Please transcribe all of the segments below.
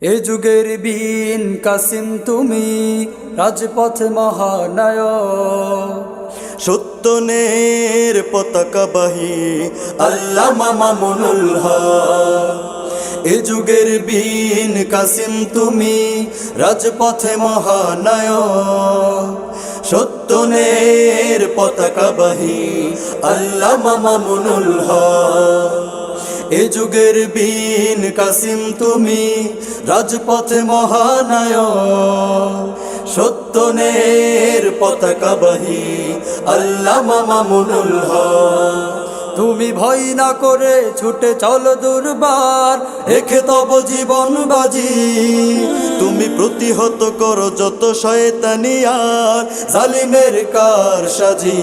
এ যুগের বীন কাসিম তুমি, রাজপথ মহানায়ক। সত্যনের পতাকাবাহী আল্লামা মামুনুল হক। এ যুগের বীন কাসিম তুমি, রাজপথে মহানায়ক। সত্যনের পতাকাবাহী আল্লামা মামুনুল হক। এ যুগের বীন কাসিম তুমি, রাজপথে মহানায়ক। সত্যনের পতাকাবাহী আল্লামা মামুনুল হক। তুমি ভয় না করে ছুটে চলো দুর্বার, রেখে তব জীবন বাজি। তুমি প্রতিহত করো যত শয়তানি আর জালিমের কারসাজি।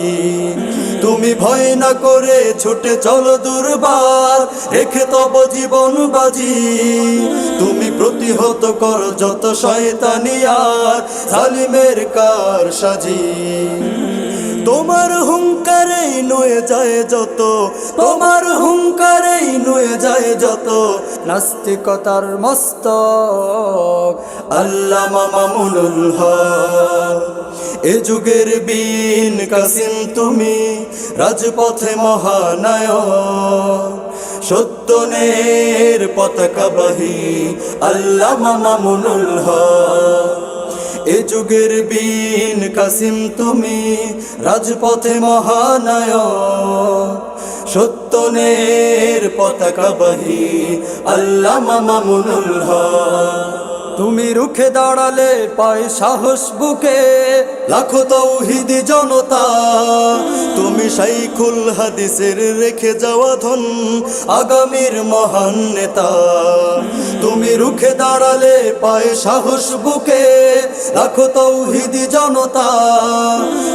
তুমি ভয় না করে ছুটে চলো দুর্বার, রেখে তব জীবন বাজি। তুমি প্রতিহত করো যত শয়তানি আর জালিমের কারসাজি। তোমার হুঙ্কারেই নুয়ে যায় যত, তোমার হুঙ্কারেই নুয়ে যায় যত নাস্তিকতার মস্তক আল্লামা মামুনুল হক। এ যুগের বীন কাসিম তুমি, রাজপথে মহানায়ক। সত্যনের পতাকাবাহী আল্লামা মামুনুল হক। এ যুগের বীন কাসিম তুমি, রাজপথে মহানায়ক। সত্যনের পতাকাবাহী আল্লামা মামুনুল হক। তুমি রুখে দাঁড়ালে পায় সাহস বুকে লাখো তাওহীদি জনতা। তুমি শাইখুল হাদিসের রেখে যাওয়া ধন, আগামীর মহান নেতা। তুমি রুখে দাঁড়ালে পায় সাহস বুকে লাখো তাওহীদি জনতা।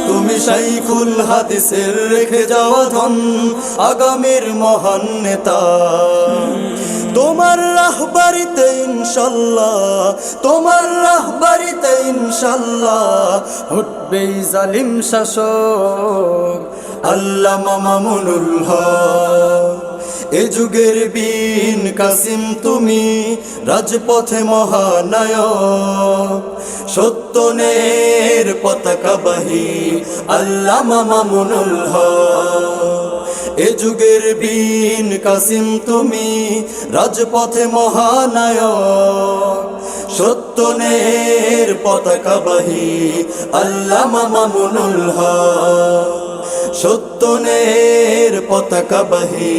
তুমি শাইখুল হাদিসের রেখে যাওয়া ধন, আগামীর মহান নেতা। তোমার রাহবারিতে ইনশাল্লাহ, তোমার রাহবারিতে ইনশাল্লাহ উঠবে জালিম শাসক আল্লামা মামুনুল হক। এ যুগের বীন কাসিম তুমি, রাজপথে মহানায়ক। সত্যনের পতাকাবাহী আল্লামা মামুনুল হক। এ যুগের বীন কাসিম তুমি, রাজপথে মহানায়ক। সত্যনের পতাকাবাহী আল্লামা মামুনুল হক। সত্যনের পতাকাবাহী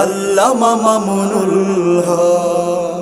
আল্লামা মামুনুল হক।